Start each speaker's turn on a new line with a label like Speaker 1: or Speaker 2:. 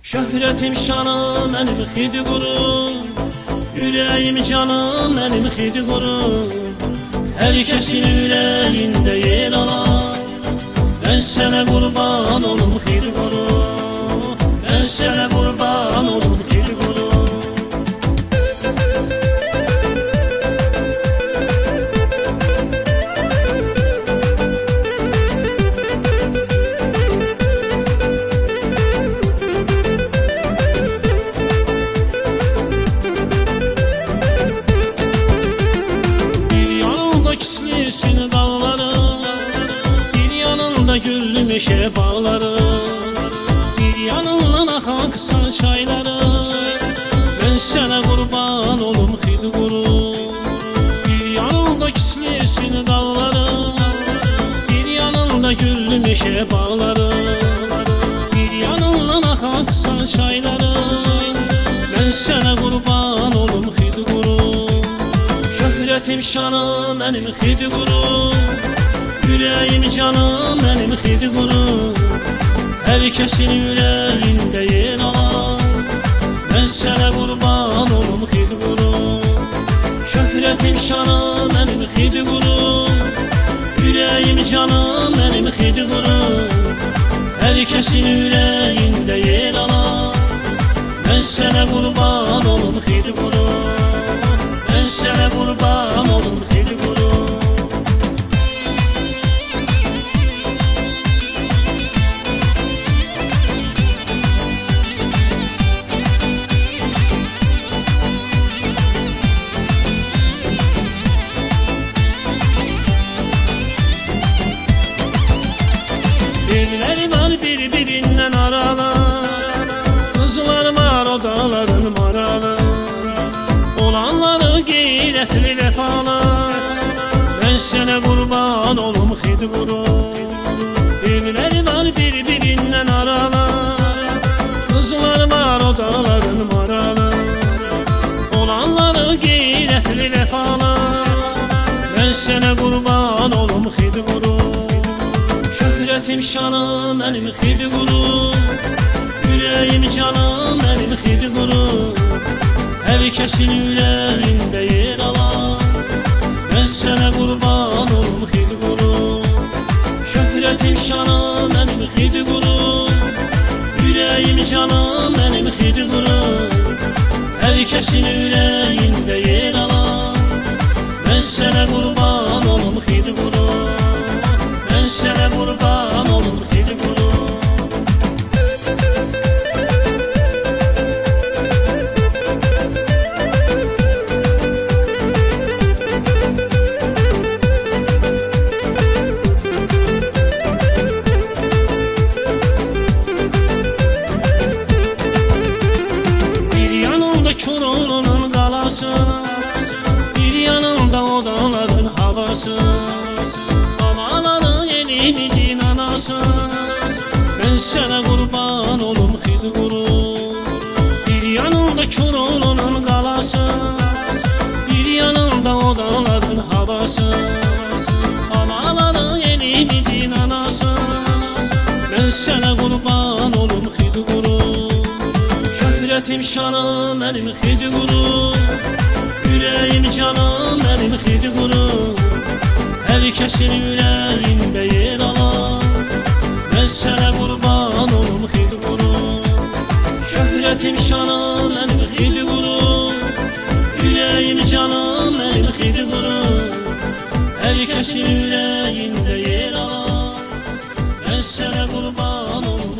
Speaker 1: Şöhretim şanım mənim xidi qurur, ürəyim canım mənim xidi qurur. Hər kəsin ürəyində yer alar, mən sənə qurban olum xidi qurur, mən sənə qurban olum xidi qurur. Kislisin dağları, bir yanında güllü meşe bağları, bir yanından akan kısa çayları. Ben sana kurban olum xidi qurur. Bir yanında kislisin dağları, bir yanında güllü meşe bağları, bir yanından akan kısa çayları. Ben sana kurban olum xidi qurur. Şöhretim şanım mənim xidi qurur, ürəyim canım mənim xidi qurur. Hər kəsin ürəyində yer alar, mən sənə qurban olum xidi qurur. Şöhretim şanım mənim xidi qurur, ürəyim canım mənim xidi qurur. Hər kəsin ürəyində yer alar, mən sənə qurban olum xidi qurur. Ben sana kurban olum xidi qurur. Evləri var bir-birindən aralı, qızlar var o dağların maralı. Olanları qeyrətli vəfalı, mən sənə qurban olum xidi qurur. Evləri var bir-birindən aralı, qızlar var o dağların maralı. Olanları qeyrətli vəfalı, mən sənə qurban olum xidi qurur. Şöhretim şanım mənim xidi qurur, ürəyim canım mənim xidi qurur. Hər kəsin ürəyində yer alar, mən sənə qurban olum xidi qurur. Şöhretim şanım mənim xidi qurur, ürəyim canım mənim xidi qurur. Hər kəsin ürəyində yer alar, mən sənə qurban olum xidi qurur, mən sənə qurban olum xidi qurur. Çorlu'nun qalası, bir yanında o dağların havası. Anaları elimizin anası, ben sənə qurban olum xidi qurur. Bir yanında Çorlu'nun qalası, bir yanında o dağların havası. Anaları elimizin anası, ben sənə qurban olum xidi qurur. Şöhretim şanım mənim xidi qurur, ürəyim canım mənim xidi qurur. Hər kəsin ürəyində yer alar, mən sənə qurban olum xidi qurur. Şöhretim şanım mənim xidi qurur, ürəyim canım mənim xidi qurur. Hər kəsin ürəyində yer alar, mən sənə qurban olum